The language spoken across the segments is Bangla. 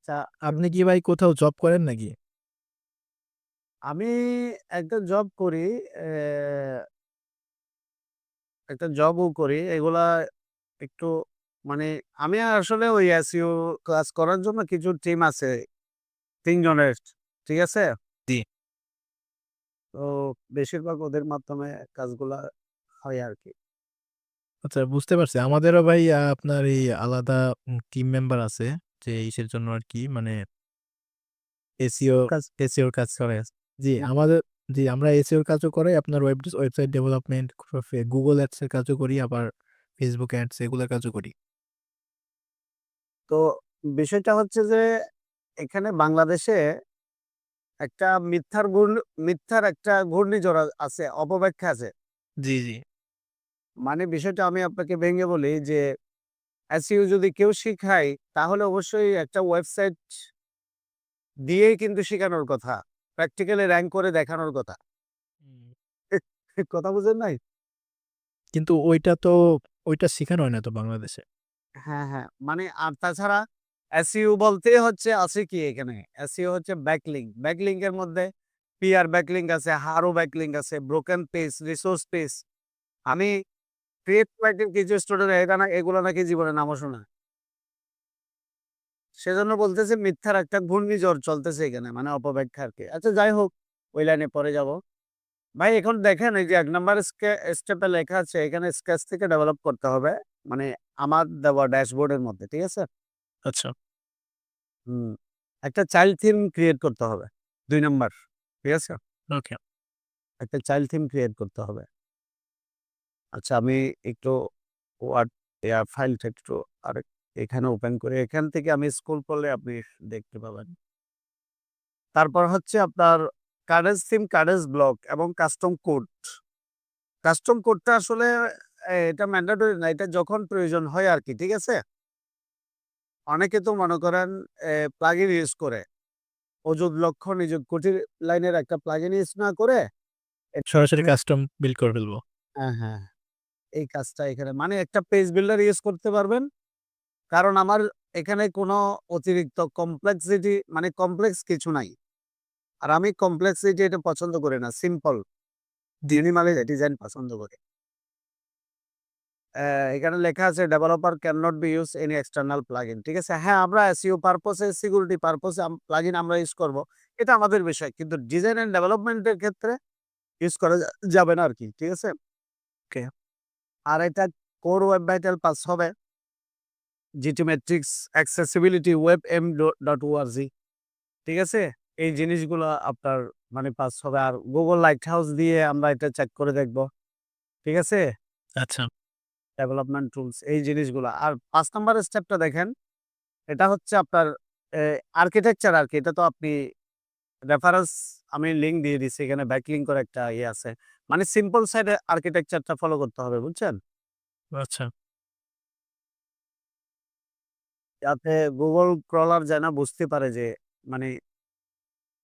আচ্ছা, আপনি কি ভাই কোথাও জব করেন নাকি? আমি একটা জব করি। অ্যা একটা জবও করি। এগুলা একটু মানে আমি আসলে ওই SEO কাজ করার জন্য কিছু টিম আছে ৩ জনের। ঠিক আছে? জি। তো বেশিরভাগ ওদের মাধ্যমে কাজগুলা হয় আরকি। আচ্ছা, বুঝতে পারছি। আমাদেরও ভাই আপনার এই আলাদা টিম মেম্বার আছে যে ইসের জন্য আরকি মানে এসইও কাজ এসইওর কাজ করে। জি, হ্যাঁ, জি, আমরা এসইওর কাজও করি। আপনার ওয়েবসাইট ডেভেলপমেন্ট, Google Ads এর কাজও করি, আবার Facebook Ads এগুলার কাজও করি। তো বিষয়টা হচ্ছে যে এখানে বাংলাদেশে একটা মিথ্যার একটা ঘূর্ণিঝড় আছে, অপব্যাখ্যা আছে। জি, জি। মানে বিষয়টা আমি আপনাকে ভেঙে বলি যে SEO যদি কেউ শিখায় তাহলে অবশ্যই একটা ওয়েবসাইট দিয়েই কিন্তু শিখানোর কথা। প্র্যাকটিক্যালি র‍্যাংক করে দেখানোর কথা। হুম। কথা বুঝেন নাই? কিন্তু ওইটা শিখানো হয় না তো বাংলাদেশে। হ্যাঁ, হ্যাঁ। মানে আর তাছাড়া SEO বলতে হচ্ছে আছে কি এখানে? SEO হচ্ছে ব্যাকলিঙ্ক। ব্যাকলিঙ্ক এর মধ্যে পিআর ব্যাকলিঙ্ক আছে, হারো ব্যাকলিঙ্ক আছে, ব্রোকেন পেজ, রিসোর্স পেজ। আমি ক্রিয়েট কয়েকদিন কিছু স্টুডেন্ট এগুলো নাকি জীবনে নামও শোনা। সেজন্য বলতেছি মিথ্যার একটা ঘূর্ণিঝড় চলতেছে এখানে। মানে অপব্যাখ্যা আরকি। আচ্ছা যাই হোক, ওই লাইনে পরে যাব। ভাই এখন দেখেন এই যে ১ নাম্বার স্টেপে লেখা আছে এখানে স্কেচ থেকে ডেভেলপ করতে হবে। মানে আমার দেওয়া ড্যাশবোর্ডের মধ্যে। ঠিক আছে? আচ্ছা, হুম। একটা চাইল্ড থিম ক্রিয়েট করতে হবে। ২ নাম্বার। ঠিক আছে? ওকে। একটা চাইল্ড থিম ক্রিয়েট করতে হবে। আচ্ছা আমি একটু ওয়ার্ড ফাইলটা একটু আরেক এখানে ওপেন করে এখান থেকে আমি স্ক্রল করলে আপনি দেখতে পাবেন। তারপর হচ্ছে আপনার কারেজ থিম, কারেজ ব্লক এবং কাস্টম কোড। কাস্টম কোডটা আসলে এটা ম্যান্ডেটরি না। এটা যখন প্রয়োজন হয় আরকি। ঠিক আছে? অনেকে তো মনে করেন প্লাগইন ইউজ করে। অযুত লক্ষ্য নিযুত কুটির লাইনের একটা প্লাগইন ইউজ না করে সরাসরি এখানে কাস্টম বিল্ড করে ফেলবো। হ্যাঁ, হ্যাঁ। এই কাজটা এখানে মানে একটা পেজ বিল্ডার ইউজ করতে পারবেন। কারণ আমার এখানে কোনো অতিরিক্ত মানে কমপ্লেক্স কিছু নাই। আর আমি কমপ্লেক্সিটি এটা পছন্দ করি না। সিম্পল জি। মিনিমালি ডিজাইন পছন্দ করি। এখানে লেখা আছে developer can not be use any external plugin. ঠিক আছে? হ্যাঁ, আমরা SEO পারপোজ এ সিকিউরিটি পারপোজ এ প্লাগইন আমরা ইউজ করব। এটা আমাদের বিষয়। কিন্তু ডিজাইন অ্যান্ড ডেভেলপমেন্ট এর ক্ষেত্রে ইউজ করা যাবে না আরকি। ঠিক আছে? ওকে। আর এটা কোর ওয়েব ভাইটাল পাস হবে। GTmetrix, accessibility, webm.org ঠিক আছে? এই জিনিসগুলা আপনার মানে পাস হবে। আর Google লাইটহাউস দিয়ে আমরা এটা চেক করে দেখব। ঠিক আছে? আচ্ছা, ডেভেলপমেন্ট টুলস এই জিনিসগুলা। আর ৫ নাম্বার স্টেপটা দেখেন, এটা হচ্ছে আপনার এ আর্কিটেকচার আরকি। এটা তো আপনি রেফারেন্স আমি লিঙ্ক দিয়ে দিছি। এখানে ব্যাকলিঙ্ক করে একটা ইয়ে আছে। মানে সিম্পল সাইডে আর্কিটেকচারটা ফলো করতে হবে, বুঝছেন? আচ্ছা। যাতে Google ক্রলার যেন বুঝতে পারে যে মানে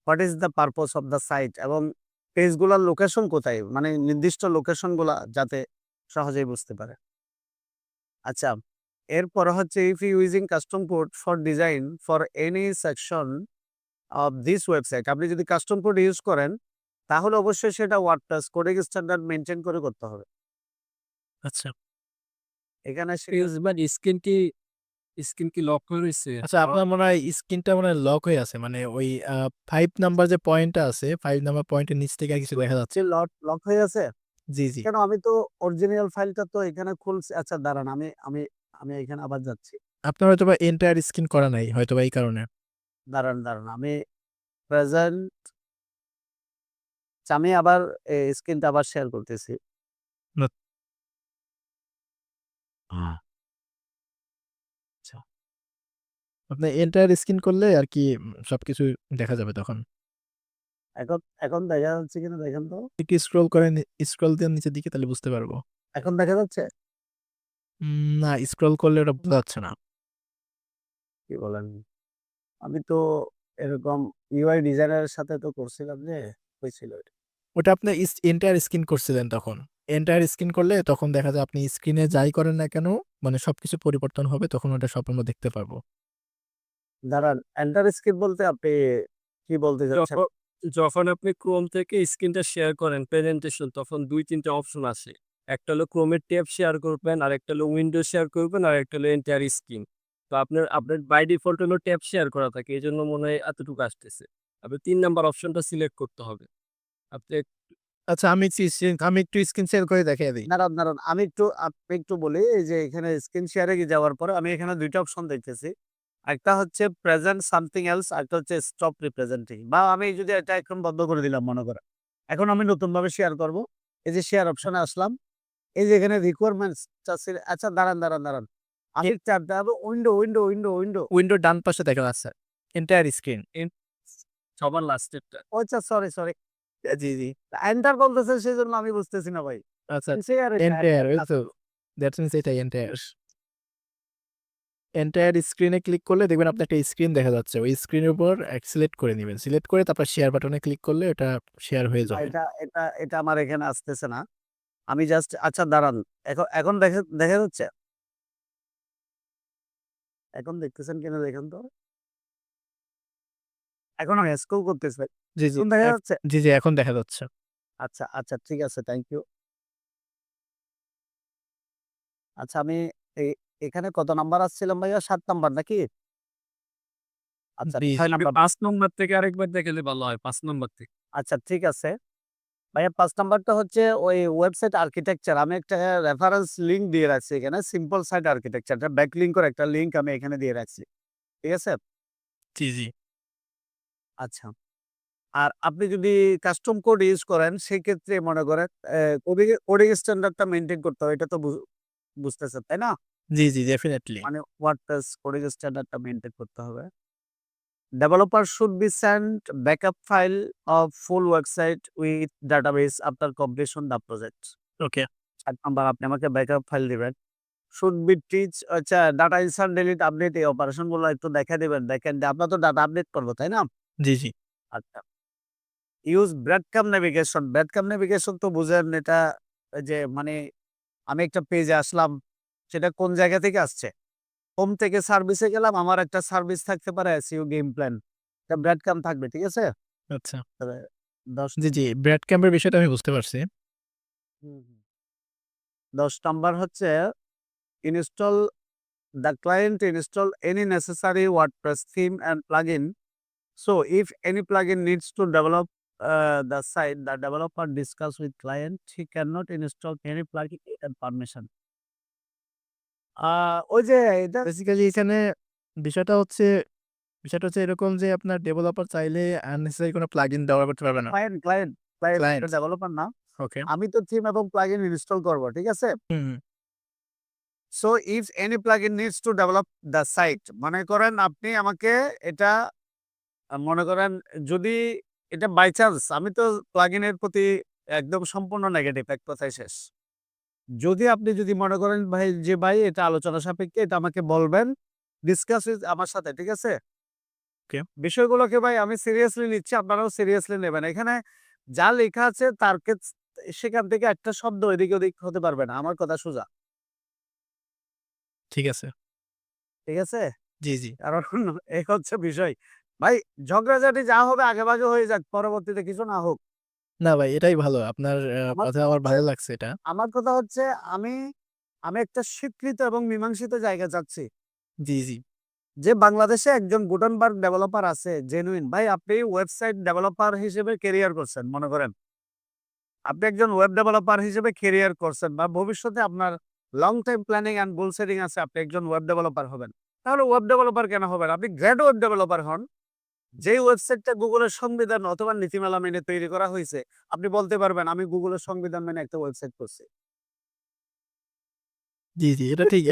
what is the purpose of the site এবং পেজগুলার লোকেশন কোথায়? মানে নির্দিষ্ট লোকেশনগুলা যাতে সহজেই বুঝতে পারে। আচ্ছা, এরপরে হচ্ছে if you using custom code for design for any section of this website আপনি যদি কাস্টম কোড ইউজ করেন, তাহলে অবশ্যই সেটা ওয়ার্ডপ্রেস কোডিং স্ট্যান্ডার্ড মেইনটেইন করে করতে হবে। আচ্ছা। এখানে ফিউজ বাট স্ক্রিন কি লক হয়ে রইছে? আচ্ছা, আপনার মনে হয় স্ক্রিনটা মনে হয় লক হয়ে আছে। মানে ওই ৫ নাম্বার যে পয়েন্টটা আছে, ৫ নাম্বার পয়েন্টের নিচ থেকে আর কিছু দেখা যাচ্ছে না। লক হয়ে আছে? জি, জি। কেন আমি তো অরিজিনাল ফাইলটা তো এখানে খুলছি। আচ্ছা দাঁড়ান আমি আমি এখানে আবার যাচ্ছি। আপনার হয়তোবা এন্টায়ার স্ক্রিন করা নাই। হয়তোবা এই কারণে। দাঁড়ান আমি প্রেজেন্ট আমি আবার স্ক্রিনটা আবার শেয়ার করতেছি। না, আচ্ছা। আপনি এন্টায়ার স্ক্রিন করলে আরকি সবকিছু দেখা যাবে তখন। এখন এখন দেখা যাচ্ছে কিনা দেখেন তো? একটু স্ক্রল দেন নিচের দিকে, তাহলে বুঝতে পারবো। এখন দেখা যাচ্ছে? না, স্ক্রল করলে ওটা বোঝা যাচ্ছে না। কি বলেন? আমি তো এরকম UI ডিজাইনার এর সাথে তো করছিলাম যে হইছিল এটা। ওটা আপনি এন্টায়ার স্ক্রিন করছিলেন তখন। এন্টায়ার স্ক্রিন করলে তখন দেখা যায় আপনি স্ক্রিনে যাই করেন না কেন, মানে সবকিছু পরিবর্তন হবে, তখন ওটা সব আমরা দেখতে পারবো। দাঁড়ান, এন্টার স্ক্রিন বলতে আপনি কি বলতে চাচ্ছেন? যখন যখন আপনি Chrome থেকে স্ক্রিনটা শেয়ার করেন প্রেজেন্টেশন তখন ২-৩ টা অপশন আসে। একটা হলো Chrome এর ট্যাব শেয়ার করবেন, আরেকটা হলো উইন্ডো শেয়ার করবেন, আরেকটা হলো এন্টায়ার স্ক্রিন। তো আপনার বাই ডিফল্ট হলো ট্যাব শেয়ার করা থাকে। এজন্য মনে হয় এতটুকু আসতেছে। আপনি ৩ নাম্বার অপশনটা সিলেক্ট করতে হবে। আপনি আচ্ছা আমি একটু স্ক্রিন শেয়ার করে দেখাইয়া দেই। দাঁড়ান। আপনি একটু বলি, এই যে এখানে স্ক্রিন শেয়ারে যাওয়ার পরে আমি এখানে ২ টা অপশন দেখতেছি। একটা হচ্ছে প্রেজেন্ট সামথিং এলস, আরেকটা হচ্ছে স্টপ রিপ্রেজেন্টিং। বা আমি যদি এটা এখন বন্ধ করে দিলাম মনে করেন। এখন আমি নতুনভাবে শেয়ার করব। এই যে শেয়ার অপশনে আসলাম। এই যে এখানে রিকোয়ারমেন্টস আছে। আচ্ছা দাঁড়ান। আমি চাপতে হবে উইন্ডো। উইন্ডোর ডান পাশে দেখা যাচ্ছে। Entire screen. এন সবার লাস্টেরটা। ও আচ্ছা, সরি। জি। এন্টার বলতেছে সেজন্য আমি বুঝতেছি না ভাই। আচ্ছা শেয়ার এটা এন্টায়ার ওই আচ্ছা, তো। দ্যাটস মিনস এটাই এন্টায়ার। এন্টায়ার স্ক্রিনে ক্লিক করলে দেখবেন আপনার একটা স্ক্রিন দেখা যাচ্ছে। ওই স্ক্রিনের উপর সিলেক্ট করে নিবেন। সিলেক্ট করে তারপর শেয়ার বাটনে ক্লিক করলে ওটা শেয়ার হয়ে না, যাবে। এটা আমার এখানে আসতেছে না। আমি জাস্ট আচ্ছা দাঁড়ান। এখন দেখা যাচ্ছে? এখন দেখতেছেন কিনা দেখেন তো? এখন আমি স্ক্রল করতেছি। জি। এখন দেখা এখ যাচ্ছে? জি, এখন দেখা যাচ্ছে। আচ্ছা ঠিক আছে। Thank you. আচ্ছা আমি এ এখানে কত নাম্বার আসছিলাম ভাইয়া? ৭ নাম্বার নাকি? আচ্ছা জি, ৬ আপনি নাম্বার। ৫ নম্বর থেকে আরেকবার দেখালে ভালো হয়। ৫ নম্বর থেকে। আচ্ছা ঠিক আছে। ভাইয়া ৫ নাম্বারটা হচ্ছে ওই ওয়েবসাইট আর্কিটেকচার। আমি একটা রেফারেন্স লিংক দিয়ে রাখছি এখানে। Simple site architecture. এটা ব্যাকলিংক এর একটা লিংক আমি এখানে দিয়ে রাখছি। ঠিক আছে? জি। আচ্ছা। আর আপনি যদি কাস্টম কোড ইউজ করেন সেক্ষেত্রে মনে করেন কোডিং স্ট্যান্ডার্ডটা মেইনটেইন করতে হবে। এটা তো বুঝতেছেন, তাই না? জি, ডেফিনিটলি। মানে ওয়ার্ডপ্রেস কোডিং স্ট্যান্ডার্ডটা মেইনটেইন করতে হবে। Developer should be sent backup file of full website with database after completion the project. Okay. ৭ number আপনি আমাকে ব্যাকআপ ফাইল দিবেন। Should be teach আচ্ছা ডাটা ইনসার্ট ডিলিট আপডেট এই অপারেশন গুলো একটু দেখা দিবেন। দেখেন যে আমরা তো ডাটা আপডেট করব, তাই না? জি। আচ্ছা। Use breadcrumb navigation. Breadcrumb navigation তো বুঝেন এটা যে মানে আমি একটা পেজে আসলাম, সেটা কোন জায়গা থেকে আসছে? হোম থেকে সার্ভিসে গেলাম, আমার একটা সার্ভিস থাকতে পারে এসইও গেম প্ল্যান। এটা ব্রেডক্রাম্ব থাকবে, ঠিক আছে? আচ্ছা। তবে ১০ জি। ব্র্যাড ক্যাম্পের বিষয়টা আমি বুঝতে পারছি। হুম, হুম। ১০ নাম্বার হচ্ছে install the client install any necessary WordPress theme and plugin. So if any plugin needs to develop the site, the developer discuss with client. He cannot install any plugin without permission. ওই যে এটা বেসিক্যালি এখানে বিষয়টা হচ্ছে বিষয়টা হচ্ছে এরকম যে আপনার ডেভেলপার চাইলে আননেসেসারি কোনো প্লাগইন ব্যবহার করতে পারবে না। Client clients. ডেভেলপার না। ওকে। আমি তো থিম এবং প্লাগইন ইনস্টল করব, ঠিক আছে? Hmm. So if any plugin needs to develop the site, মনে করেন আপনি আমাকে এটা মনে করেন যদি এটা বাই চান্স আমি তো প্লাগইনের প্রতি একদম সম্পূর্ণ নেগেটিভ, এক কথায় শেষ। যদি মনে করেন ভাই এটা আলোচনা সাপেক্ষে এটা আমাকে বলবেন, ডিসকাস উইথ আমার সাথে, ঠিক আছে? ওকে। বিষয়গুলোকে ভাই আমি সিরিয়াসলি নিচ্ছি, আপনারাও সিরিয়াসলি নেবেন। এখানে যা লেখা আছে সেখান থেকে একটা শব্দ এদিক ওদিক হতে পারবে না। আমার কথা সোজা। ঠিক আছে। ঠিক আছে? জি। কারণ এই হচ্ছে বিষয়। ভাই ঝগড়াঝাটি যা হবে আগেভাগে হয়ে যাক, পরবর্তীতে কিছু না হোক। না ভাই এটাই ভালো। আপনার আমার কথা কথা আমার হচ্ছে ভালো লাগছে এটা। আমার কথা হচ্ছে আমি আমি একটা স্বীকৃত এবং মীমাংসিত জায়গা চাচ্ছি। জি। যে বাংলাদেশে একজন গুটেনবার্গ ডেভেলপার আছে জেনুইন। ভাই আপনি ওয়েবসাইট ডেভেলপার হিসেবে ক্যারিয়ার করছেন মনে করেন। আপনি একজন ওয়েব ডেভেলপার হিসেবে ক্যারিয়ার করছেন বা ভবিষ্যতে আপনার long time planning and goal setting আছে আপনি একজন ওয়েব ডেভেলপার হবেন। তাহলে ওয়েব ডেভেলপার কেন হবেন? আপনি গ্রেট ওয়েব ডেভেলপার হন। যেই ওয়েবসাইটটা গুগলের সংবিধান অথবা নীতিমালা মেনে তৈরি করা হইছে, আপনি বলতে পারবেন আমি গুগলের সংবিধান মেনে একটা ওয়েবসাইট করছি। জি। এটা ঠিক।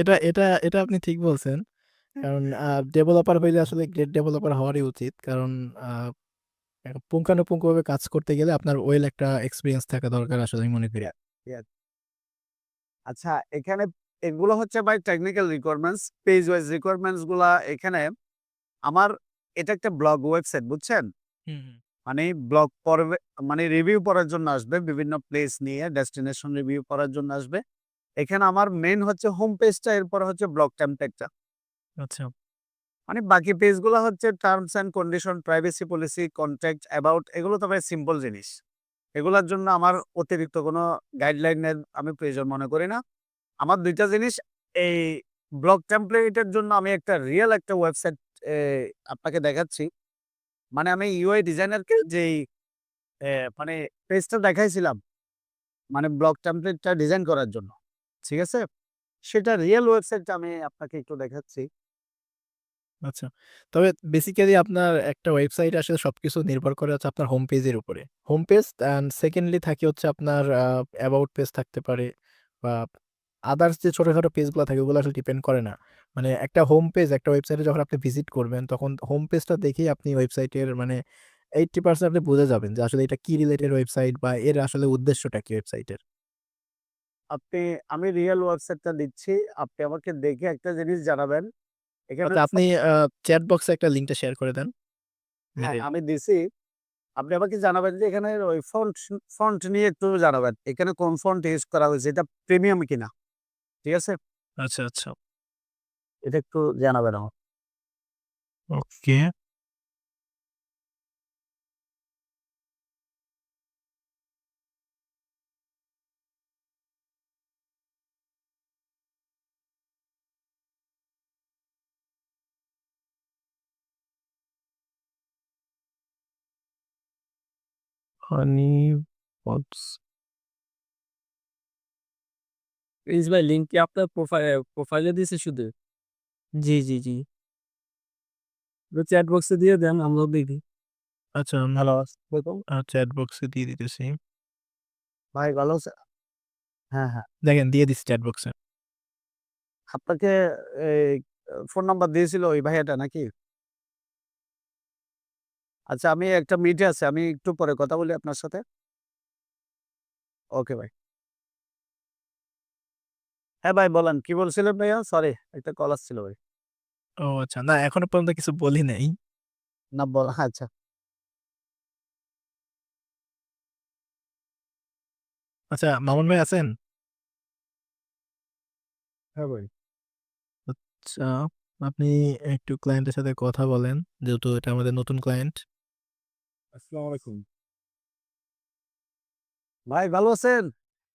এটা আপনি ঠিক বলছেন। কারণ ডেভেলপার হইলে আসলে গ্রেট ডেভেলপার হওয়ারই উচিত। কারণ আ পুঙ্খানুপুঙ্খভাবে কাজ করতে গেলে আপনার ওয়েল একটা এক্সপেরিয়েন্স থাকা দরকার আসলে আমি মনে করি। ইয়া, ইয়া। আচ্ছা এখানে এগুলো হচ্ছে ভাই technical requirements, page wise requirements গুলা এখানে আমার এটা একটা ব্লগ ওয়েবসাইট বুঝছেন? হুম। মানে ব্লগ পড়বে মানে রিভিউ পড়ার জন্য আসবে বিভিন্ন প্লেস নিয়ে ডেস্টিনেশন রিভিউ করার জন্য আসবে। এখানে আমার মেইন হচ্ছে হোম পেজটা, এরপরে হচ্ছে ব্লগ টেমপ্লেটটা। আচ্ছা। মানে বাকি পেজগুলো হচ্ছে terms and condition, privacy policy, contact, about, এগুলো তো ভাই সিম্পল জিনিস। এগুলোর জন্য আমার অতিরিক্ত কোনো গাইডলাইনের আমি প্রয়োজন মনে করি না। আমার ২ টা জিনিস, এই ব্লগ টেমপ্লেটের জন্য আমি একটা রিয়েল একটা ওয়েবসাইট এ আপনাকে দেখাচ্ছি। মানে আমি ইউআই ডিজাইনারকে যেই মানে পেজটা দেখাইছিলাম, মানে ব্লগ টেমপ্লেটটা ডিজাইন করার জন্য। ঠিক আছে? সেটা রিয়েল ওয়েবসাইটটা আমি আপনাকে একটু দেখাচ্ছি। আচ্ছা। তবে বেসিক্যালি আপনার একটা ওয়েবসাইট আসলে সবকিছু নির্ভর করে হচ্ছে আপনার হোম পেজের উপরে। হোম পেজ অ্যান্ড সেকেন্ডলি থাকে হচ্ছে আপনার অ্যাবাউট পেজ থাকতে পারে বা আদার্স যে ছোটখাটো পেজগুলা থাকে ওগুলো আসলে ডিপেন্ড করে না। মানে একটা হোম পেজ একটা ওয়েবসাইটে যখন আপনি ভিজিট করবেন তখন হোম পেজটা দেখেই আপনি ওয়েবসাইটের মানে 80% আপনি বুঝে যাবেন যে আসলে এটা কি রিলেটেড ওয়েবসাইট বা এর আসলে উদ্দেশ্যটা কি ওয়েবসাইটের। আপনি আমি রিয়েল ওয়েবসাইটটা দিচ্ছি। আপনি আমাকে দেখে একটা জিনিস জানাবেন। এখানে আচ্ছা আপনি চ্যাট বক্সে একটা লিঙ্কটা শেয়ার করে দেন। হ্যাঁ, মেরে আমি দিছি। আপনি আমাকে জানাবেন যে এখানে ওই ফন্ট নিয়ে একটু জানাবেন। এখানে কোন ফন্ট ইউজ করা হয়েছে, এটা প্রিমিয়াম কিনা। ঠিক আছে? আচ্ছা, আচ্ছা। এটা একটু জানাবেন আমাকে। ওকে। হানি বক্স। প্রিন্স ভাই লিঙ্ক কি আপনার প্রোফাইলে দিছে শুধু? জি, জি, জি। চ্যাট বক্সে দিয়ে দেন আমরাও দেখি। আচ্ছা হ্যালো, আসসালামু আলাইকুম। চ্যাট বক্সে দিয়ে দিতেছি। ভাই ভালো আছেন? হ্যাঁ, হ্যাঁ। দেখেন দিয়ে দিচ্ছি চ্যাট বক্সে। আপনাকে এই ফোন নাম্বার দিয়েছিল ওই ভাইয়াটা নাকি? আচ্ছা, আমি একটা মিটে আছি। আমি একটু পরে কথা বলি আপনার সাথে। ওকে ভাই। হ্যাঁ ভাই বলেন। কি বলছিলেন ভাইয়া? সরি, একটা কল আসছিল ভাই। ও আচ্ছা। না এখনো পর্যন্ত কিছু বলি নাই। না আচ্ছা। আচ্ছা মামুন ভাই আছেন? হ্যাঁ ভাই। আচ্ছা আপনি একটু ক্লায়েন্টের সাথে কথা বলেন। যেহেতু এটা আমাদের নতুন ক্লায়েন্ট। আসসালামু আলাইকুম। ভাই ভালো আছেন?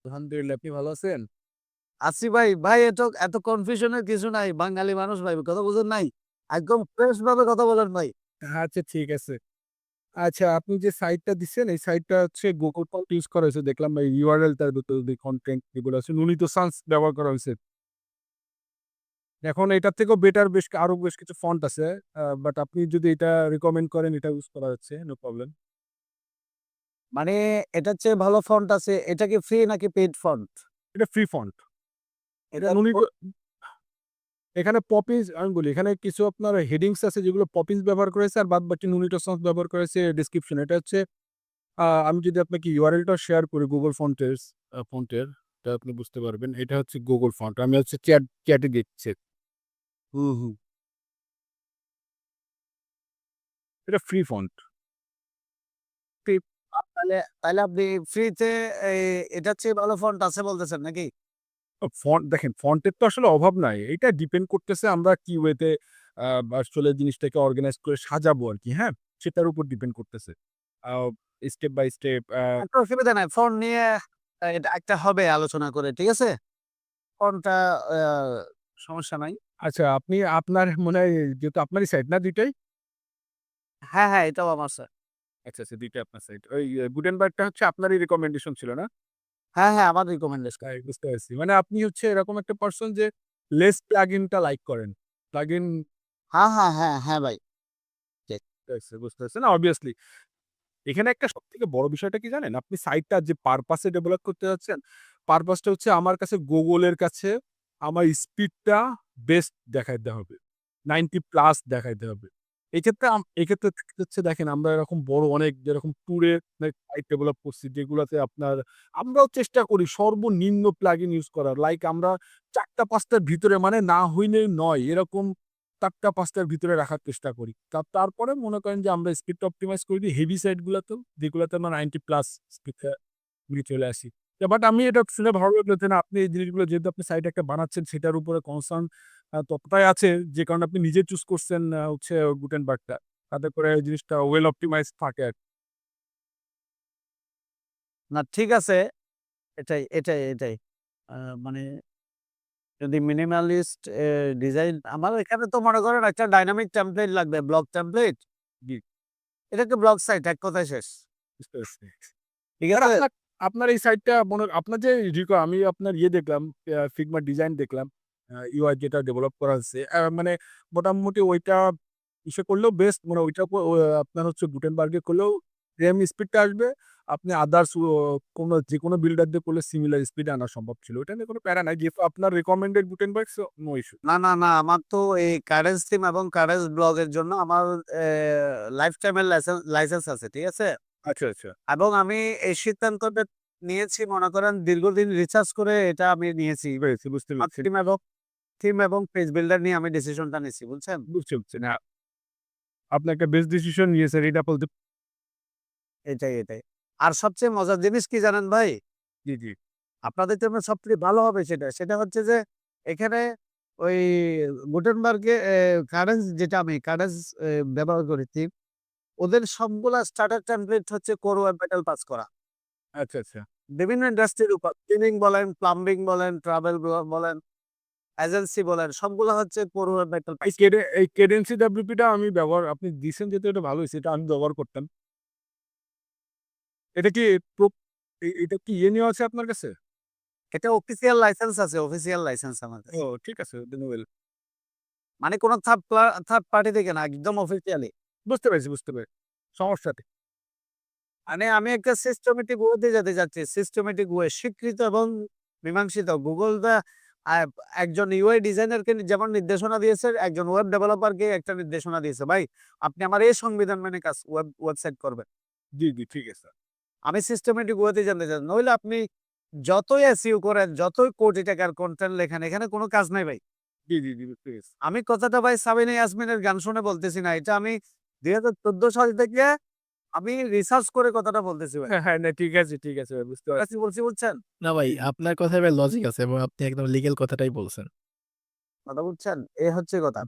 আলহামদুলিল্লাহ, আপনি ভালো আছেন? আছি ভাই। ভাই এত কনফিউশন এর কিছু নাই। বাঙালি মানুষ ভাই, কথা বুঝেন নাই? একদম ফ্রেশ ভাবে কথা বলেন ভাই। আচ্ছা ঠিক আছে। আচ্ছা আপনি যে সাইটটা দিচ্ছেন এই সাইটটা হচ্ছে Google ফন্ট ইউজ করা হয়েছে দেখলাম এই URL টার ভিতরে যে কনটেন্ট এগুলো আছে নুনিত সান্স ব্যবহার করা হয়েছে। এখন এটার থেকেও বেটার আরো বেশ কিছু ফন্ট আছে। বাট আপনি যদি এটা রিকমেন্ড করেন এটা ইউজ করা হচ্ছে নো প্রবলেম। মানে এটার চেয়ে ভালো ফন্ট আছে। এটা কি ফ্রি নাকি পেইড ফন্ট? এটা ফ্রি ফন্ট। এটা এটা নুনিত এখানে পপিস আমি বলি এখানে কিছু আপনার হেডিংস আছে যেগুলো পপিস ব্যবহার করেছে আর বাদবাকি নুনিত সান্স ব্যবহার করেছে ডেসক্রিপশন। এটা হচ্ছে আমি যদি আপনাকে URL-টা শেয়ার করি Google ফন্টের টা আপনি বুঝতে পারবেন। এটা হচ্ছে Google ফন্ট। আমি হচ্ছে চ্যাটে দিচ্ছি। হুম, হুম। এটা ফ্রি ফন্ট। ফ্রি তাহলে তাহলে আপনি ফ্রিতে এই এটার চেয়ে ভালো ফন্ট আছে বলতেছেন নাকি? ফন্ট দেখেন ফন্টের তো আসলে অভাব নাই। এটা ডিপেন্ড করতেছে আমরা কি ওয়েতে আ আসলে জিনিসটাকে অর্গানাইজ করে সাজাবো আরকি, হ্যাঁ? সেটার উপর ডিপেন্ড করতেছে। আ স্টেপ বাই স্টেপ একটা অসুবিধা নাই। ফন্ট নিয়ে এটা একটা হবে আলোচনা করে। ঠিক আছে? ফন্টটা আ সমস্যা নাই। আচ্ছা আপনি আপনার মনে হয় যেহেতু আপনারই সাইট না ২ টাই? হ্যাঁ, হ্যাঁ, এটাও আমার স্যার। আচ্ছা, আচ্ছা ২ টাই আপনার সাইট। ওই গুটেনবার্গটা হচ্ছে আপনারই রিকমেন্ডেশন ছিল না? হ্যাঁ, হ্যাঁ, আমার রিকমেন্ডেশন। তাই বুঝতে পারছি। মানে আপনি হচ্ছে এরকম একটা পারসন যে লেস প্লাগইনটা লাইক করেন। প্লাগইন হ্যাঁ, হ্যাঁ, হ্যাঁ, হ্যাঁ ভাই। ঠিক। বুঝতে পারছি। না obviously এখানে একটা সবথেকে বড় বিষয়টা কি জানেন? আপনি সাইটটা যে পারপাস এ ডেভেলপ করতে যাচ্ছেন, পারপাসটা হচ্ছে আমার কাছে Google এর কাছে আমার স্পিডটা বেস্ট দেখাইতে হবে। 90 প্লাস দেখাইতে হবে। এক্ষেত্রে হচ্ছে দেখেন আমরা এরকম বড় অনেক যেরকম ট্যুরে সাইট ডেভেলপ করছি যেগুলাতে আপনার আমরাও চেষ্টা করি সর্বনিম্ন প্লাগইন ইউজ করার। লাইক আমরা ৪ টা ৫ টার ভিতরে মানে না হইলেই নয় এরকম ৪ টা ৫ টার ভিতরে রাখার চেষ্টা করি। তারপরে মনে করেন যে আমরা স্পিডটা অপটিমাইজ করে দিই হেভি সাইট গুলাতেও যেগুলাতে আমরা 90 প্লাস স্পিডে নিয়ে চলে আসি। বাট আমি এটা শুনে ভালো লাগলো যে না আপনি এই জিনিসগুলো যেহেতু আপনি সাইট একটা বানাচ্ছেন সেটার উপরে কনসার্ন ততটাই আছে যে কারণে আপনি নিজে চুজ করছেন হচ্ছে গুটেনবার্গটা। তাতে করে এই জিনিসটা ওয়েল অপটিমাইজড থাকে আরকি। না ঠিক আছে, এটাই। আ মানে যদি মিনিমালিস্ট ডিজাইন আমার এখানে তো মনে করেন একটা ডাইনামিক টেমপ্লেট লাগবে, ব্লক টেমপ্লেট। জি। এটা একটা ব্লক সাইট এক কথায় শেষ। বুঝতে পারছি। ঠিক আর আছে? আপনার এই সাইটটা আপনার যে আমি আপনার দেখলাম Figma ডিজাইন দেখলাম। UI যেটা ডেভেলপ করা হচ্ছে। মানে মোটামুটি ওইটা ইসে করলেও বেস্ট মানে ওইটা আপনার হচ্ছে গুটেনবার্গ এ করলেও সেম স্পিডটা আসবে। আপনি আদার্স যেকোনো বিল্ডার দিয়ে করলে সিমিলার স্পিডে আনা সম্ভব ছিল। ওইটা নিয়ে কোনো প্যারা নাই। যেহেতু আপনার recommended Gutenberg so no issue. না, আমার তো এই কারেন্স থিম এবং কারেন্স ব্লগ এর জন্য আমার লাইফ টাইমের লাইসেন্স আছে। ঠিক আছে? আচ্ছা। এবং আমি এই সিদ্ধান্তটা নিয়েছি মনে করেন দীর্ঘদিন রিসার্চ করে এটা আমি নিয়েছি। বুঝতে আমার পেরেছি। থিম এবং পেজ বিল্ডার নিয়ে আমি ডিসিশনটা নিয়েছি। বুঝছেন? বুঝছি। না আপনি একটা বেস্ট ডিসিশন নিয়েছেন এটা বলতে এটাই। আর সবচেয়ে মজার জিনিস কি জানেন ভাই? জি। আপনাদের জন্য সবথেকে ভালো হবে সেটা হচ্ছে যে এখানে ওই গুটেনবার্গে কারেন্স যেটা আমি কারেন্স ব্যবহার করেছি, ওদের সবগুলা স্টার্টার টেমপ্লেট হচ্ছে কোর ওয়েব মেটাল পাস করা। আচ্ছা। বিভিন্ন ইন্ডাস্ট্রির উপর ক্লিনিং বলেন, প্লাম্বিং বলেন, ট্রাভেল বলেন, এজেন্সি বলেন সবগুলা হচ্ছে কোর ওয়েব মেটাল পাস। এই কেডেন্সি ডাব্লিউপিটা আমি আপনি দিছেন যেহেতু এটা ভালো হইছে। এটা আমি ব্যবহার করতাম। এটা কি প্রো এটা কি নেওয়া আছে আপনার কাছে? এটা অফিসিয়াল লাইসেন্স আছে, অফিসিয়াল লাইসেন্স আমার কাছে। ও ঠিক আছে দেন ওয়েল। মানে কোন থার্ড পার্টি থেকে না, একদম অফিসিয়ালি। বুঝতে পেরেছি। সমস্যা নেই। মানে আমি একটা সিস্টেমেটিক ওয়েতে যেতে চাচ্ছি। সিস্টেমেটিক ওয়ে স্বীকৃত এবং মীমাংসিত। গুগল আ একজন ইউআই ডিজাইনারকে যেমন নির্দেশনা দিয়েছে, একজন ওয়েব ডেভেলপারকে একটা নির্দেশনা দিয়েছে। ভাই, আপনি আমার এই সংবিধান মেনে ওয়েবসাইট করবেন। জি ঠিক আছে। আমি সিস্টেমেটিক ওয়েতে জানতে চাই। নইলে আপনি যতই এসইও করেন, যতই কোটি টাকার কনটেন্ট লেখেন, এখানে কোনো কাজ নাই ভাই। জি বুঝতে পেরেছি। আমি কথাটা ভাই সাবিনা ইয়াসমিনের গান শুনে বলতেছি না। এটা আমি ২০১৪ সাল থেকে আমি রিসার্চ করে কথাটা বলতেছি ভাই। হ্যাঁ, না ঠিক আছে ভাই বুঝতে পারছি। বলছি বুঝছেন? না ভাই, জি। আপনার কথায় ভাই লজিক আছে এবং আপনি একদম লিগ্যাল কথাটাই বলছেন। কথা বুঝছেন? এই হচ্ছে কথা।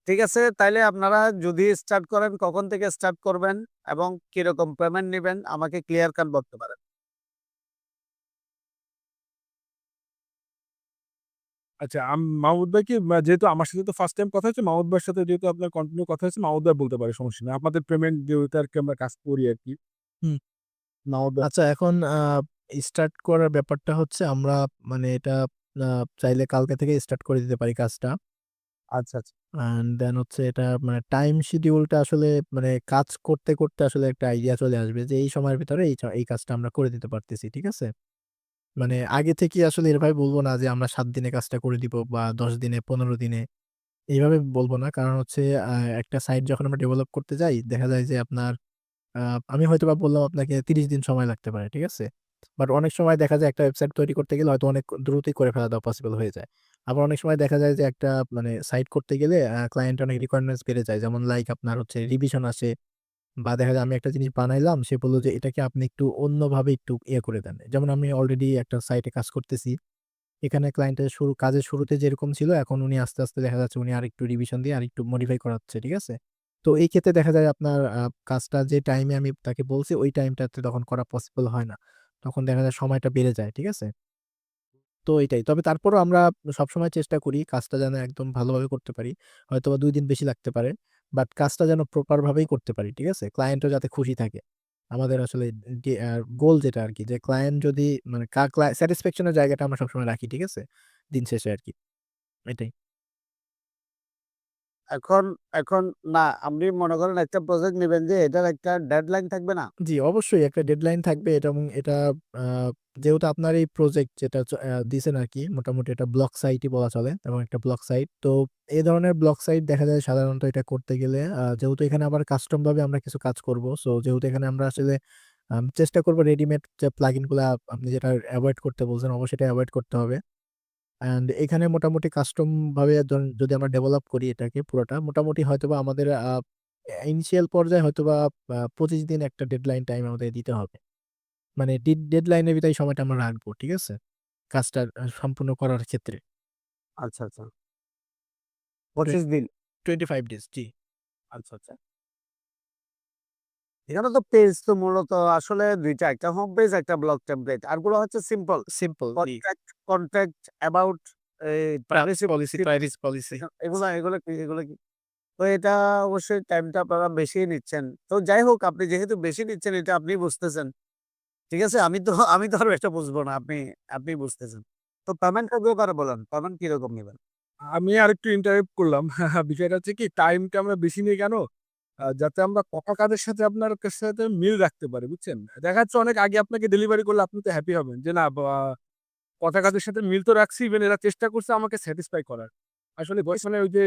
ঠিক আছে, তাইলে আপনারা যদি স্টার্ট করেন কখন থেকে স্টার্ট করবেন এবং কিরকম পেমেন্ট নিবেন আমাকে ক্লিয়ার কাট বলতে পারেন। আচ্ছা মাহমুদ ভাই কি যেহেতু আমার সাথে তো ফার্স্ট টাইম কথা হচ্ছে, মাহমুদ ভাইয়ের সাথে যেহেতু আপনার কন্টিনিউ কথা হয়েছে, মাহমুদ ভাই বলতে পারে সমস্যা নেই। আপনাদের পেমেন্ট যেহেতু আরকি আমরা কাজ করি আরকি। হুম। মাহমুদ ভাই আচ্ছা, এখন স্টার্ট করার ব্যাপারটা হচ্ছে আমরা মানে এটা আ চাইলে কালকে থেকে স্টার্ট করে দিতে পারি কাজটা। আচ্ছা। অ্যান্ড দেন হচ্ছে এটা মানে টাইম শিডিউলটা আসলে মানে কাজ করতে আসলে একটা আইডিয়া চলে আসবে যে এই সময়ের ভিতরে এই কাজটা আমরা করে দিতে পারতেছি। ঠিক আছে? মানে আগে থেকেই আসলে এভাবে বলব না যে আমরা ৭ দিনে কাজটা করে দিব বা ১০ দিনে, ১৫ দিনে এইভাবে বলব না। কারণ হচ্ছে একটা সাইট যখন আমরা ডেভেলপ করতে যাই দেখা যায় যে আপনার আ আমি হয়তোবা বললাম আপনাকে ৩০ দিন সময় লাগতে পারে। ঠিক আছে? বাট অনেক সময় দেখা যায় একটা ওয়েবসাইট তৈরি করতে গেলে হয়তো অনেক দ্রুতই করে ফেলা দেওয়া পসিবল হয়ে যায়। আবার অনেক সময় দেখা যায় যে একটা মানে সাইট করতে গেলে ক্লায়েন্টের অনেক রিকোয়ারমেন্টস বেড়ে যায়। যেমন লাইক আপনার হচ্ছে রিভিশন আসে বা দেখা যায় আমি একটা জিনিস বানাইলাম, সে বলল যে এটাকে আপনি একটু অন্যভাবে একটু করে দেন। যেমন আমি অলরেডি একটা সাইটে কাজ করতেছি। এখানে ক্লায়েন্টের কাজের শুরুতে যেরকম ছিল এখন উনি আস্তে দেখা যাচ্ছে উনি আরেকটু রিভিশন দিয়ে আরেকটু মডিফাই করাচ্ছে। ঠিক আছে? তো এই ক্ষেত্রে দেখা যায় আপনার কাজটা যে টাইমে আমি তাকে বলছি ওই টাইমটাতে তখন করা পসিবল হয় না। তখন দেখা যায় সময়টা বেড়ে যায়। ঠিক আছে? তো এইটাই। তবে তারপরও আমরা সবসময় চেষ্টা করি কাজটা যেন একদম ভালোভাবে করতে পারি। হয়তোবা ২ দিন বেশি লাগতে পারে। বাট কাজটা যেন প্রপার ভাবেই করতে পারি। ঠিক আছে? ক্লায়েন্টও যাতে খুশি থাকে। আমাদের আসলে গোল যেটা আরকি যে ক্লায়েন্ট যদি মানে স্যাটিসফ্যাকশন এর জায়গাটা আমরা সবসময় রাখি। ঠিক আছে? দিন শেষে আরকি। এটাই। এখন এখন না আপনি মনে করেন একটা প্রজেক্ট নিবেন যে এটার একটা ডেডলাইন থাকবে না? জি, অবশ্যই একটা ডেডলাইন থাকবে এবং এটা আ যেহেতু আপনার এই প্রজেক্ট যেটা দিছেন আরকি মোটামুটি এটা ব্লক সাইটই বলা চলে এবং একটা ব্লক সাইট। তো এই ধরনের ব্লক সাইট দেখা যায় সাধারণত এটা করতে গেলে যেহেতু এখানে আবার কাস্টম ভাবে আমরা কিছু কাজ করব। সো যেহেতু এখানে আমরা আসলে চেষ্টা করব রেডিমেড যে প্লাগইন গুলা আপনি যেটা এভয়েড করতে বলছেন অবশ্যই এটা এভয়েড করতে হবে। অ্যান্ড এখানে মোটামুটি কাস্টম ভাবে যদি আমরা ডেভেলপ করি এটাকে পুরোটা মোটামুটি হয়তোবা আমাদের ইনিশিয়াল পর্যায়ে হয়তোবা ২৫ দিন একটা ডেডলাইন টাইম আমাদের দিতে হবে। মানে ডেডলাইনের ভিতরে এই সময়টা আমরা রাখবো। ঠিক আছে? কাজটা সম্পূর্ণ করার ক্ষেত্রে। আচ্ছা, আচ্ছা। 25 দিন। 25 ডেজ জি। আচ্ছা, আচ্ছা। এখানে তো পেজ তো মূলত আসলে ২ টা। একটা হোম পেজ, একটা ব্লগ টেমপ্লেট। আরগুলো হচ্ছে simple. Simple G. Contact, about, এই প্রাইভেসি পলিসি, প্রাইভেসি পলিসি। এগুলো কি? এগুলো কি? তো এটা অবশ্যই টাইমটা আপনারা বেশিই নিচ্ছেন। তো যাই হোক, আপনি যেহেতু বেশি নিচ্ছেন এটা আপনি বুঝতেছেন। ঠিক আছে? আমি তো আর এটা বুঝবো না। আপনি বুঝতেছেন। তো পেমেন্টের ব্যাপারে বলেন। পেমেন্ট কিরকম নিবেন? আমি আরেকটু ইন্টারেপ্ট করলাম। বিষয়টা হচ্ছে কি টাইমটা আমরা বেশি নিই কেন? যাতে আমরা কথা কাজের সাথে আপনার সাথে মিল রাখতে পারি, বুঝছেন? দেখা যাচ্ছে অনেক আগে আপনাকে ডেলিভারি করলে আপনি তো হ্যাপি হবেন যে না কথা কাজের সাথে মিল তো রাখছি ইভেন এরা চেষ্টা করছে আমাকে স্যাটিসফাই করার। আসলে মানে ওই যে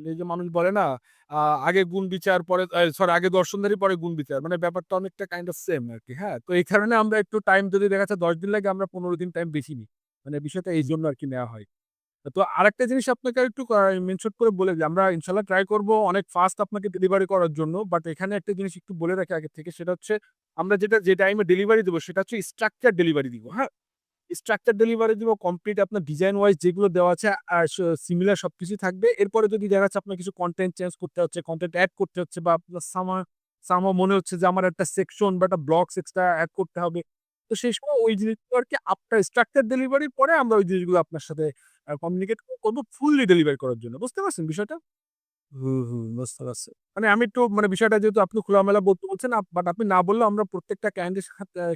এই যে মানুষ বলে না আ আগে গুণ বিচার পরে সরি আগে দর্শনধারী পরে গুণ বিচার। মানে ব্যাপারটা অনেকটা কাইন্ড অফ সেম আরকি, হ্যাঁ? তো এই কারণে আমরা একটু টাইম যদি দেখা যাচ্ছে ১০ দিন লাগে আমরা ১৫ দিন টাইম বেশি নিই। মানে বিষয়টা এইজন্য আরকি নেওয়া হয়। তো আরেকটা জিনিস আপনাকে আরেকটু মেনশন করে বলে দিই। আমরা ইনশাআল্লাহ ট্রাই করব অনেক ফাস্ট আপনাকে ডেলিভারি করার জন্য। বাট এখানে একটা জিনিস একটু বলে রাখি আগে থেকে সেটা হচ্ছে আমরা যে টাইমে ডেলিভারি দিব সেটা হচ্ছে স্ট্রাকচার ডেলিভারি দিব, হ্যাঁ? স্ট্রাকচার ডেলিভারি দিব কমপ্লিট আপনার ডিজাইন ওয়াইজ যেগুলো দেওয়া আছে আর সিমিলার সবকিছুই থাকবে। এরপরে যদি দেখা যাচ্ছে আপনার কিছু কনটেন্ট চেঞ্জ করতে হচ্ছে, কনটেন্ট এড করতে হচ্ছে বা আপনার সামহাউ মনে হচ্ছে যে আমার একটা সেকশন বা একটা ব্লকস এক্সট্রা এড করতে হবে। তো সেই সময় ওই জিনিসগুলো আরকি আফটার স্ট্রাকচার ডেলিভারির পরে আমরা ওই জিনিসগুলো আপনার সাথে কমিউনিকেট করব ফুললি ডেলিভারি করার জন্য। বুঝতে পারছেন বিষয়টা? বুঝতে পারছি। মানে আমি একটু মানে বিষয়টা যেহেতু আপনি খোলামেলা বলতে বলছেন বাট আপনি না বললেও আমরা প্রত্যেকটা ক্লায়েন্টের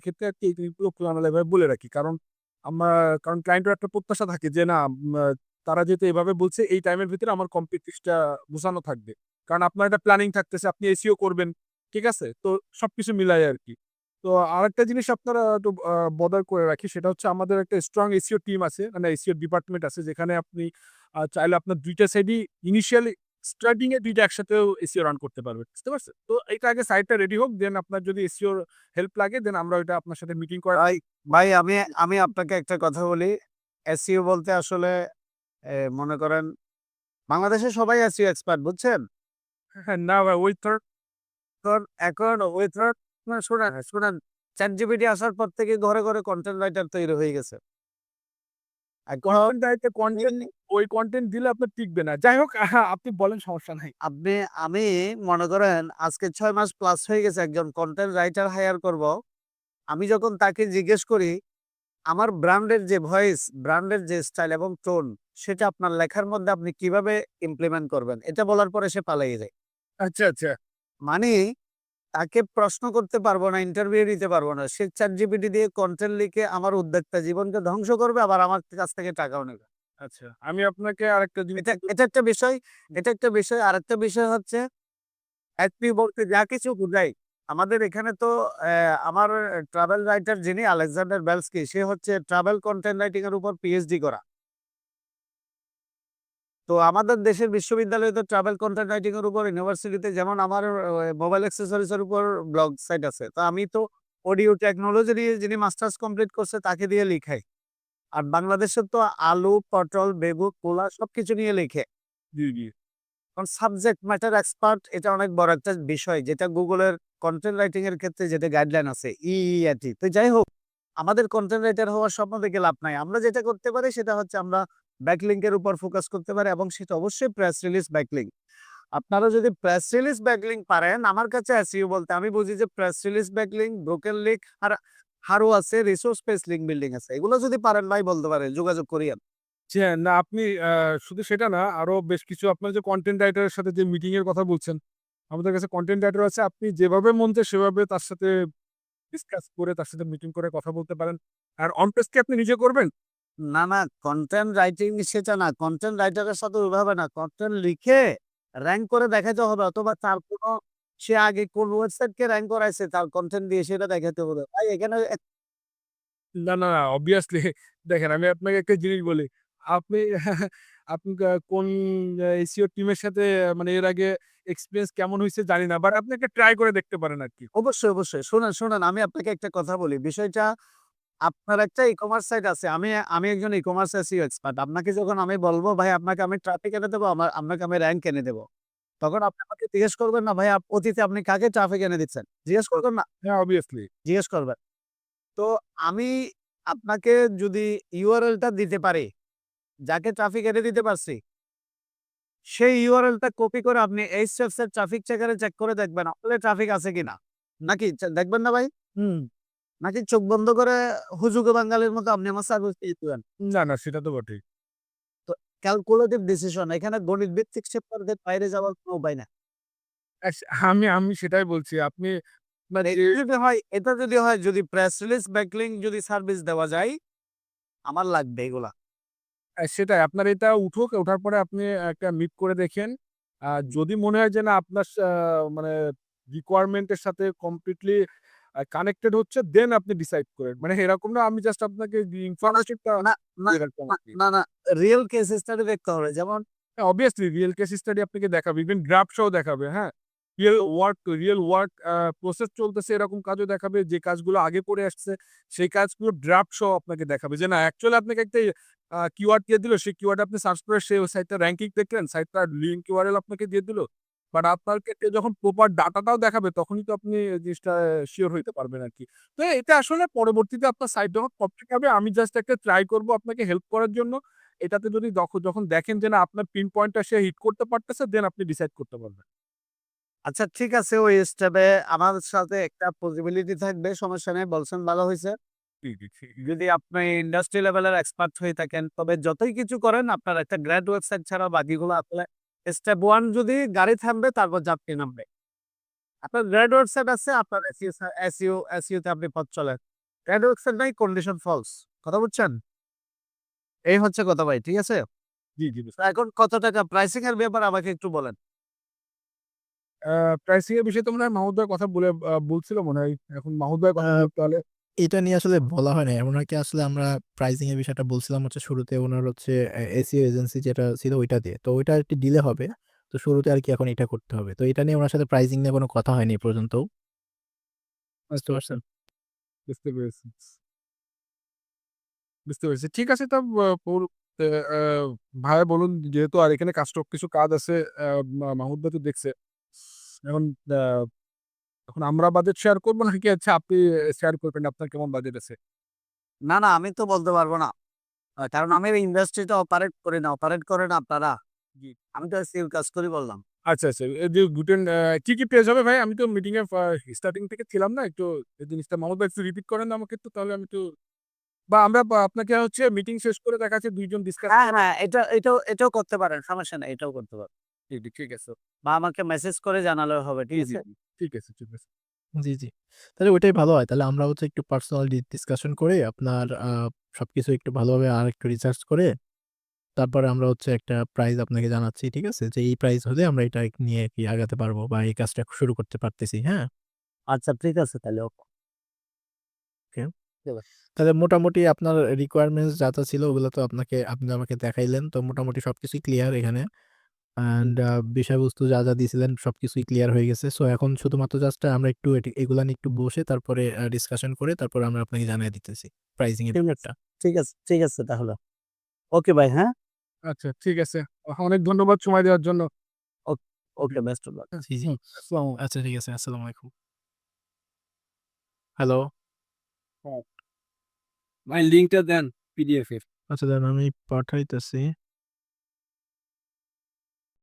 ক্ষেত্রে আরকি এই জিনিসগুলো খোলামেলাভাবে বলে রাখি। কারণ ক্লায়েন্টের একটা প্রত্যাশা থাকে যে না তারা যেহেতু এভাবে বলছে এই টাইমের ভিতরে আমার কমপ্লিট লিস্টটা গুছানো থাকবে। কারণ আপনার একটা প্ল্যানিং থাকতেছে, আপনি এসইও করবেন। ঠিক আছে? তো সবকিছু মিলায় আরকি। তো আরেকটা জিনিস আপনারা একটু বদার করে রাখি সেটা হচ্ছে আমাদের একটা স্ট্রং এসইও টিম আছে। মানে এসইও ডিপার্টমেন্ট আছে যেখানে আপনি চাইলে আপনার ২ টা সাইডই ইনিশিয়ালি স্টার্টিং এ ২ টা একসাথেও এসইও রান করতে পারবেন। বুঝতে পারছেন? তো এইটা আগে সাইটটা রেডি হোক। দেন আপনার যদি এসইওর হেল্প লাগে দেন আমরা ওইটা আপনার সাথে মিটিং করে ভাই, ভাই আমি আপনাকে একটা কথা বলি। SEO বলতে আসলে মনে করেন বাংলাদেশে সবাই SEO এক্সপার্ট বুঝছেন? হ্যাঁ, না ভাই ওই থার্ড এখন উইথআউট শুনেন ChatGPT আসার পর থেকে ঘরে, ঘরে কনটেন্ট রাইটার তৈরি হয়ে গেছে। এখন কনটেন্ট রাইটার কনটেন্ট ওই কনটেন্ট দিলে আপনার টিকবে না। যাই হোক আপনি বলেন সমস্যা নাই। আপনি আমি মনে করেন আজকে ৬ মাস প্লাস হয়ে গেছে একজন কনটেন্ট রাইটার হায়ার করব। আমি যখন তাকে জিজ্ঞেস করি আমার ব্র্যান্ডের যে ভয়েস, ব্র্যান্ডের যে স্টাইল এবং টোন সেটা আপনার লেখার মধ্যে আপনি কিভাবে ইমপ্লিমেন্ট করবেন? এটা বলার পরে সে পালিয়ে যায়। আচ্ছা, আচ্ছা। মানে তাকে প্রশ্ন করতে পারবো না, ইন্টারভিউ দিতে পারবো না। সে ChatGPT দিয়ে কনটেন্ট লিখে আমার উদ্যোক্তা জীবনকে ধ্বংস করবে আবার আমার কাছ থেকে টাকাও নেবে। আচ্ছা। আমি আপনাকে আরেকটা জিনিস এটা একটা বিষয়। এটা একটা বিষয়। আরেকটা বিষয় হচ্ছে FP বলতে যা কিছু বুঝাই। আমাদের এখানে তো আমার ট্রাভেল রাইটার যিনি আলেকজান্ডার বেলস্কি সে হচ্ছে ট্রাভেল কনটেন্ট রাইটিং এর উপর পিএইচডি করা। তো আমাদের দেশের বিশ্ববিদ্যালয়ে তো ট্রাভেল কনটেন্ট রাইটিং এর উপর ইউনিভার্সিটিতে যেমন আমার মোবাইল অ্যাক্সেসরিজ এর উপর ব্লগ সাইট আছে। তো আমি তো অডিও টেকনোলজি নিয়ে যিনি মাস্টার্স কমপ্লিট করছে তাকে দিয়ে লিখাই। আর বাংলাদেশে তো আলু, পটল, বেগুন, কলা সবকিছু নিয়ে লিখে। জি, জি। কারণ সাবজেক্ট ম্যাটার এক্সপার্ট এটা অনেক বড় একটা বিষয় যেটা গুগলের কনটেন্ট রাইটিং এর ক্ষেত্রে যেটা গাইডলাইন আছে ইইআটি। তো যাই হোক আমাদের কনটেন্ট রাইটার হওয়ার স্বপ্ন দেখে লাভ নাই। আমরা যেটা করতে পারি সেটা হচ্ছে আমরা ব্যাকলিংক এর উপর ফোকাস করতে পারি এবং সেটা অবশ্যই প্রেস রিলিজ ব্যাকলিংক। আপনারা যদি প্রেস রিলিজ ব্যাকলিংক পারেন আমার কাছে এসইও বলতে আমি বুঝি যে press release backlink, broken link আর আরো আছে রিসোর্স বেস লিংক বিল্ডিং আছে। এগুলো যদি পারেন ভাই বলতে পারেন যোগাযোগ করিয়েন। জি, হ্যাঁ, না আপনি শুধু সেটা না আরো বেশ কিছু আপনার যে কনটেন্ট রাইটার এর সাথে যে মিটিং এর কথা বলছেন, আমাদের কাছে কনটেন্ট রাইটার আছে। আপনি যেভাবে মন চায় সেভাবে তার সাথে ডিসকাস করে তার সাথে মিটিং করে কথা বলতে পারেন। আর অন পেজ কি আপনি নিজে করবেন? না, কনটেন্ট রাইটিং সেটা না। কনটেন্ট রাইটারের সাথে ওইভাবে না। কনটেন্ট লিখে র‍্যাংক করে দেখাতে হবে অথবা তার কোনো সে আগে কোন ওয়েবসাইটকে র‍্যাংক করাইছে তার কনটেন্ট দিয়ে সেটা দেখাতে হবে। ভাই এখানে না, অবভিয়াসলি দেখেন আমি আপনাকে একটা জিনিস বলি। আপনি আপনি কোন এসইও টিমের সাথে মানে এর আগে এক্সপেরিয়েন্স কেমন হইছে জানি না। বাট আপনি একটা ট্রাই করে দেখতে পারেন আরকি। অবশ্যই। শুনেন আমি আপনাকে একটা কথা বলি। বিষয়টা আপনার একটা ই-কমার্স সাইট আছে। আমি একজন ই-কমার্স এসইও এক্সপার্ট। আপনাকে যখন আমি বলব ভাই আপনাকে আমি ট্রাফিক এনে দেব, আপনাকে আমি র‍্যাংক এনে দেব। তখন আপনি আমাকে জিজ্ঞেস করবেন না ভাই অতীতে আপনি কাকে ট্রাফিক এনে দিচ্ছেন? জিজ্ঞেস করবেন না? হ্যাঁ, অবভিয়াসলি। জিজ্ঞেস করবেন। তো আমি আপনাকে যদি ইউআরএলটা দিতে পারি, যাকে ট্রাফিক এনে দিতে পারছি, সেই ইউআরএলটা কপি করে আপনি এই স্টেপস এর ট্রাফিক চেকারে চেক করে দেখবেন আসলে ট্রাফিক আছে কিনা। নাকি দেখবেন না ভাই? নাকি চোখ বন্ধ করে হুজুগে বাঙালির মতো আপনি আমার সার্ভিস দিয়ে দিবেন? না, না সেটা তো বটেই। তো ক্যালকুলেটিভ ডিসিশন এখানে গণিত ভিত্তিক সিদ্ধান্তের বাইরে যাওয়ার কোনো উপায় নাই। আস আমি আমি সেটাই বলছি। আপনি মানে এটা যদি হয় যদি প্রেস রিলিজ ব্যাকলিংক যদি সার্ভিস দেওয়া যায়, আমার লাগবে এগুলা। সেটাই আপনার এটা উঠুক, ওঠার পরে আপনি একটা মিট করে দেখেন। যদি মনে হয় যে না আপনার মানে রিকোয়ারমেন্ট এর সাথে কমপ্লিটলি কানেক্টেড হচ্ছে দেন আপনি ডিসাইড করেন। মানে এরকম না আমি জাস্ট আপনাকে ইনফরমেশনটা না, না, দিয়ে রাখলাম না, আরকি। না, না, রিয়েল কেস স্টাডি দেখতে হবে। যেমন অবভিয়াসলি রিয়েল কেস স্টাডি আপনাকে দেখাবে। ইভেন গ্রাফ সহ দেখাবে, হ্যাঁ? রিয়েল ওয়ার্ক প্রসেস চলতেছে এরকম কাজও দেখাবে। যে কাজগুলো আগে করে আসছে সেই কাজগুলো ড্রাফট সহ আপনাকে দেখাবে। যে না অ্যাকচুয়ালি আপনাকে একটা কিওয়ার্ড দিয়ে দিল। সেই কিওয়ার্ড আপনি সার্চ করে সেই সাইটটার র্যাঙ্কিং দেখলেন। সাইটটার লিঙ্ক ইউআরএল আপনাকে দিয়ে দিল। বাট আপনার ক্ষেত্রে যখন প্রপার ডাটাটাও দেখাবে তখনই তো আপনি জিনিসটা সিওর হইতে পারবেন আরকি। তো এটা আসলে পরবর্তীতে আপনার সাইট যখন কমপ্লিট হবে আমি জাস্ট একটা ট্রাই করব আপনাকে হেল্প করার জন্য। এটাতে যদি যখন দেখেন যে না আপনার পিন পয়েন্টটা সে হিট করতে পারতেছে দেন আপনি ডিসাইড করতে পারবেন। আচ্ছা ঠিক আছে ওই স্টেপে আমার সাথে একটা পসিবিলিটি থাকবে। সমস্যা নেই। বলছেন ভালো হইছে। জি, জি, জি। যদি আপনি ইন্ডাস্ট্রি লেভেলের এক্সপার্ট হয়ে থাকেন, তবে যতই কিছু করেন আপনার একটা গ্রেড ওয়েবসাইট ছাড়া বাকিগুলো আসলে স্টেপ 1 যদি গাড়ি থামবে তারপর যাত্রী নামবে। আপনার গ্রেড ওয়েবসাইট আছে, আপনার এসইও তে আপনি পথ চলেন। গ্রেড ওয়েবসাইট নাই কন্ডিশন ফলস। কথা বুঝছেন? এই হচ্ছে কথা ভাই। ঠিক আছে? জি, জি। তো এখন কত টাকা প্রাইসিং এর ব্যাপারে আমাকে একটু বলেন। প্রাইসিং এর বিষয়ে তো মনে হয় মাহমুদ ভাই কথা বলছিল মনে হয়। এখন মাহমুদ ভাই কথা আহ, বলতে হলে এটা নিয়ে আসলে বলা হয় নাই। ওনাকে আসলে আমরা প্রাইসিং এর বিষয়টা বলছিলাম হচ্ছে শুরুতে ওনার হচ্ছে এসইও এজেন্সি যেটা ছিল ওইটা দিয়ে। তো ওইটা একটু ডিলে হবে। তো শুরুতে আর কি এখন এটা করতে হবে। তো এটা নিয়ে ওনার সাথে প্রাইসিং নিয়ে কোনো কথা হয়নি এ পর্যন্ত। বুঝতে আচ্ছা, আচ্ছা পারছেন? বুঝতে পেরেছি। বুঝতে পেরেছি। ঠিক আছে তা আ আ ভাইয়া বলুন যেহেতু আর এখানে কিছু কাজ আছে মাহমুদ ভাই তো দেখছে। এখন আ এখন আমরা বাজেট শেয়ার করব নাকি আচ্ছা আপনি শেয়ার করবেন আপনার কেমন বাজেট আছে? না, না আমি তো বলতে পারব না। কারণ আমি এই ইন্ডাস্ট্রিতে অপারেট করি না। অপারেট করেন আপনারা। জি। আমি তো এসইও কাজ করি বললাম। আচ্ছা, আচ্ছা। এই যে গুটেন কি পেজ হবে ভাই? আমি তো মিটিং এ স্টার্টিং থেকে ছিলাম না। একটু এই জিনিসটা মাহমুদ ভাই একটু রিপিট করেন না আমাকে একটু তাহলে আমি একটু বা আমরা আপনাকে হচ্ছে মিটিং শেষ করে দেখা যাচ্ছে ২ জন ডিসকাস হ্যাঁ, হ্যাঁ, এটাও করতে পারেন। সমস্যা নাই। এটাও করতে পারেন। জি, জি, ঠিক আছে। বা আমাকে মেসেজ করে জানালেও হবে। জি, ঠিক জি, আছে? জি। ঠিক আছে, ঠিক আছে। জি, জি। তাহলে ওইটাই ভালো হয়। তাহলে আমরা হচ্ছে একটু পার্সোনাল ডিসকাশন করে আপনার সবকিছু একটু ভালোভাবে আরেকটু রিসার্চ করে তারপরে আমরা হচ্ছে একটা প্রাইস আপনাকে জানাচ্ছি। ঠিক আছে? যে এই প্রাইস হলে আমরা এটা নিয়ে কি আগাতে পারবো বা এই কাজটা শুরু করতে পারতেছি। হ্যাঁ? আচ্ছা ঠিক আছে তাহলে। ওকে। ঠিক আছে। তাহলে মোটামুটি আপনার রিকোয়ারমেন্টস যা ছিল ওগুলো তো আপনি আমাকে দেখাইলেন। তো মোটামুটি সবকিছুই ক্লিয়ার এখানে। হুম। অ্যান্ড বিষয়বস্তু যা দিছিলেন সবকিছুই ক্লিয়ার হয়ে গেছে। সো এখন শুধুমাত্র জাস্ট আমরা একটু এগুলা নিয়ে একটু বসে তারপরে ডিসকাশন করে তারপরে আমরা আপনাকে জানায়ে দিতেছি প্রাইসিং এর ঠিক আছে। ব্যাপারটা। ঠিক আছে তাহলে। ওকে ভাই, হ্যাঁ? আচ্ছা ঠিক আছে। অনেক ধন্যবাদ সময় দেওয়ার জন্য। ও ওকে বেস্ট অফ লাক। জি, জি। হুম, আসসালামু আচ্ছা ঠিক আছে। আসসালামু আলাইকুম। হ্যালো। আলাইকুম। ভাই লিংকটা দেন পিডিএফ এর। আচ্ছা দাঁড়ান আমি পাঠাইতেছি।